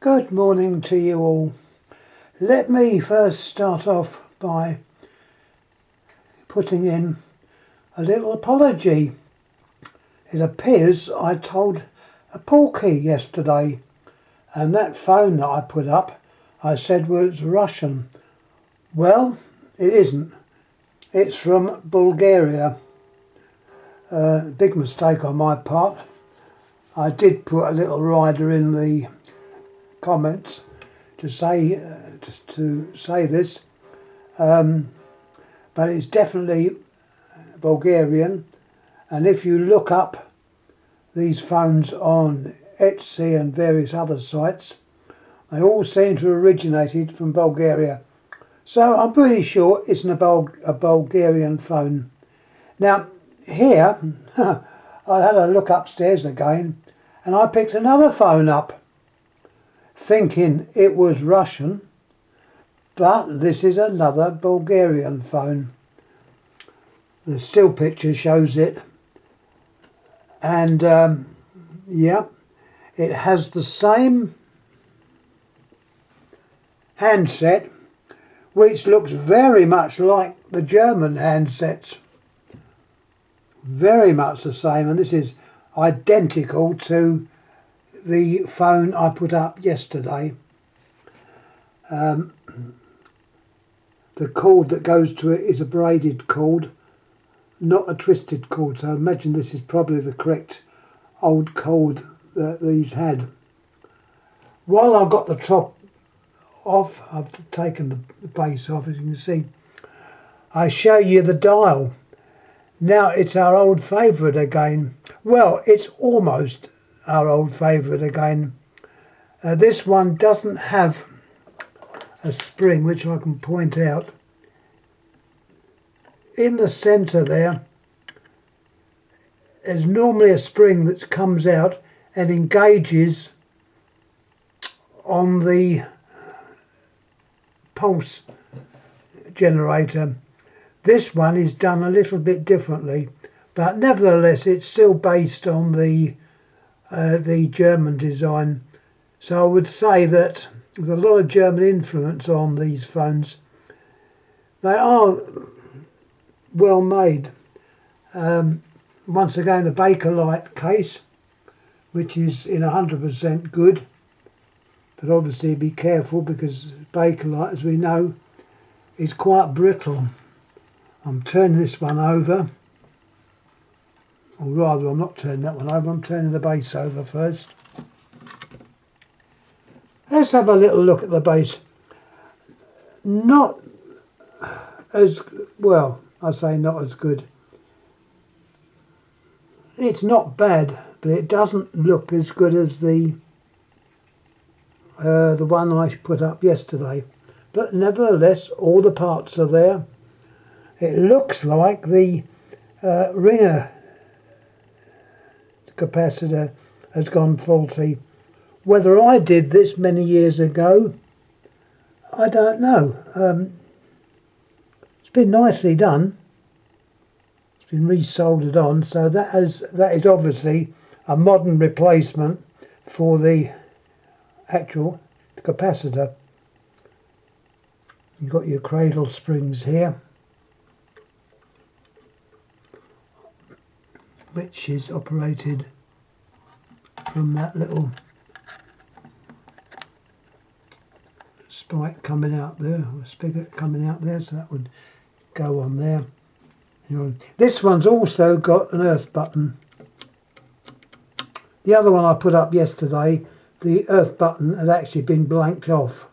Good morning to you all. Let me first start off by putting in a little apology. It appears I told a porky yesterday, and that phone that I put up I said was Russian. Well, it isn't. It's from Bulgaria. Big mistake on my part. I did put a little rider in the comments to say this, but it's definitely Bulgarian. And if you look up these phones on Etsy and various other sites, they all seem to have originated from Bulgaria. So I'm pretty sure it's a Bulgarian phone. Now here, I had a look upstairs again and I picked another phone up thinking it was Russian, but this is another Bulgarian phone. The still picture shows it, and yeah, it has the same handset, which looks very much like the German handsets. Very much the same, and this is identical to the phone I put up yesterday. The cord that goes to it is a braided cord, not a twisted cord, so I imagine this is probably the correct old cord that these had. While I've got the top off, I've taken the base off, as you can see, I show you the dial. Now it's our old favourite again. Well, it's almost our old favourite again. This one doesn't have a spring, which I can point out. In the centre there is normally a spring that comes out and engages on the pulse generator. This one is done a little bit differently, but nevertheless it's still based on the German design. So I would say that with a lot of German influence on these phones, they are well made. Once again, a Bakelite case, which is in 100% good, but obviously be careful because Bakelite, as we know, is quite brittle. I'm turning this one over, or rather I'm not turning that one over, I'm turning the base over first. Let's have a little look at the base. Not as, well, I say not as good. It's not bad, but it doesn't look as good as the one I put up yesterday. But nevertheless, all the parts are there. It looks like the ringer capacitor has gone faulty. Whether I did this many years ago, I don't know. It's been nicely done. It's been resoldered on, so that is obviously a modern replacement for the actual capacitor. You've got your cradle springs here, which is operated from that little spike coming out there, or spigot coming out there, so that would go on there. This one's also got an earth button. The other one I put up yesterday, the earth button had actually been blanked off.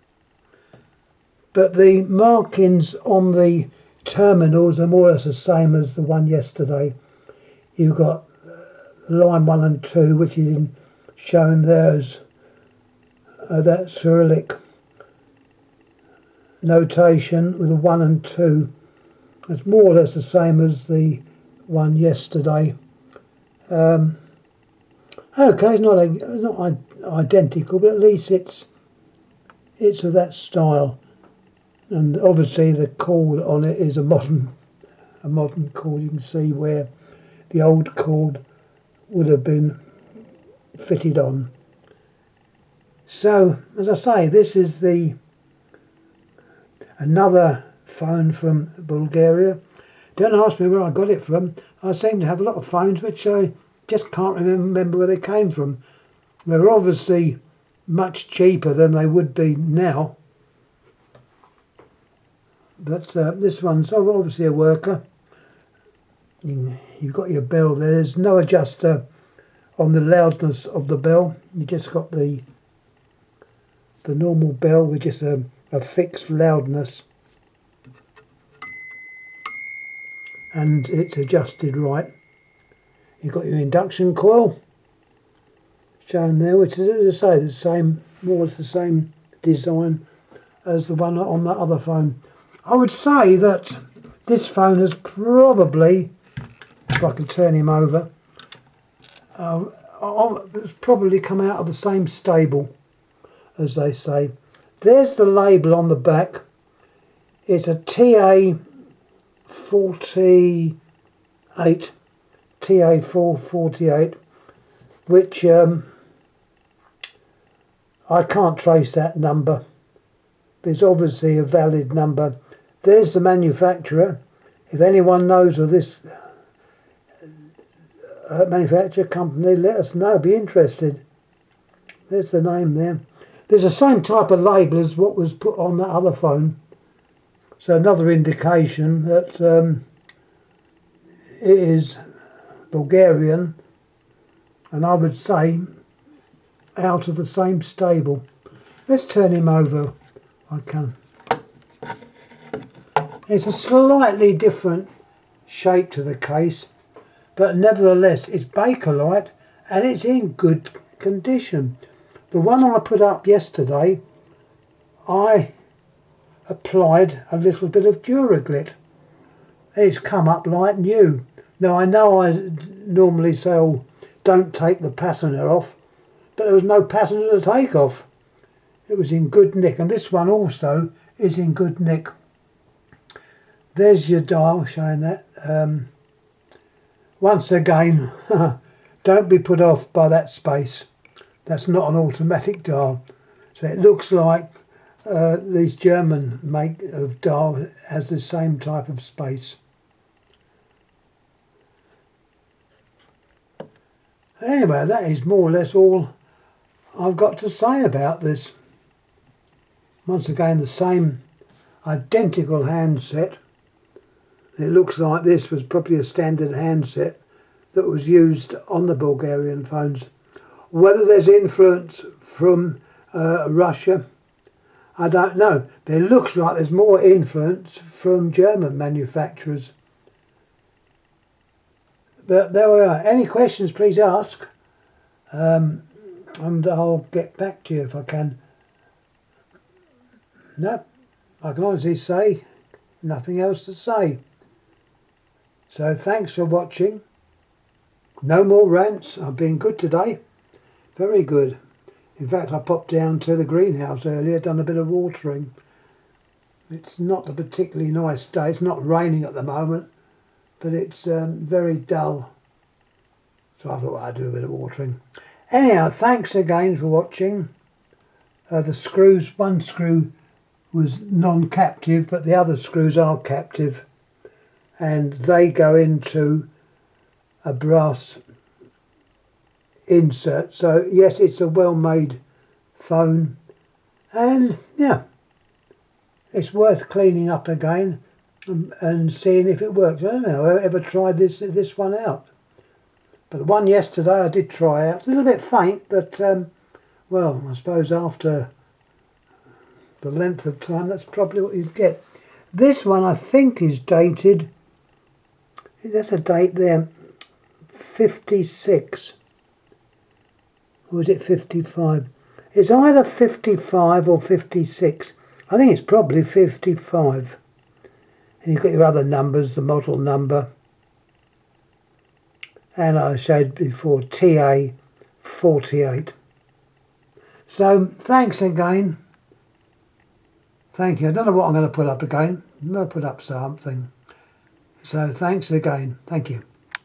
But the markings on the terminals are more or less the same as the one yesterday. You've got line 1 and 2, which is shown there as that Cyrillic notation with a 1 and 2. It's more or less the same as the one yesterday. Okay, it's not identical, but at least it's of that style. And obviously the cord on it is a modern cord. You can see where the old cord would have been fitted on. So, as I say, this is another phone from Bulgaria. Don't ask me where I got it from. I seem to have a lot of phones which I just can't remember where they came from. They're obviously much cheaper than they would be now. But this one's obviously a worker. You've got your bell there. There's no adjuster on the loudness of the bell. You just got the normal bell with just a fixed loudness. And it's adjusted right. You've got your induction coil shown there, which is, as I say, the same, more or less the same design as the one on that other phone. I would say that this phone has probably, if I can turn him over, it's probably come out of the same stable, as they say. There's the label on the back. It's a TA448, which I can't trace that number, but it's obviously a valid number. There's the manufacturer. If anyone knows of this manufacturer company, let us know, be interested. There's the name there. There's the same type of label as what was put on that other phone. So another indication that it is Bulgarian, and I would say out of the same stable. Let's turn him over. I can. It's a slightly different shape to the case, but nevertheless it's Bakelite and it's in good condition. The one I put up yesterday, I applied a little bit of Duraglit. It's come up like new. Now I know I normally say, oh, don't take the patina off, but there was no patina to take off. It was in good nick, and this one also is in good nick. There's your dial showing that. Once again, don't be put off by that space. That's not an automatic dial. So it looks like these German make of dial has the same type of space. Anyway, that is more or less all I've got to say about this. Once again, the same identical handset. It looks like this was probably a standard handset that was used on the Bulgarian phones. Whether there's influence from Russia, I don't know. But it looks like there's more influence from German manufacturers. But there we are. Any questions, please ask. And I'll get back to you if I can. No, I can honestly say nothing else to say. So thanks for watching. No more rants. I've been good today. Very good. In fact, I popped down to the greenhouse earlier, done a bit of watering. It's not a particularly nice day. It's not raining at the moment, but it's very dull. So I thought I'd do a bit of watering. Anyhow, thanks again for watching. The screws, one screw was non-captive, but the other screws are captive. And they go into a brass insert. So yes, it's a well-made phone, and yeah, it's worth cleaning up again and seeing if it works. I don't know, I ever tried this one out, but the one yesterday I did try out. A little bit faint, but well, I suppose after the length of time, that's probably what you get. This one I think is dated. There's a date there, 56. Or is it 55? It's either 55 or 56. I think it's probably 55. And you've got your other numbers, the model number. And I showed before, TA48. So, thanks again. Thank you. I don't know what I'm going to put up again. I'm going to put up something. So, thanks again. Thank you.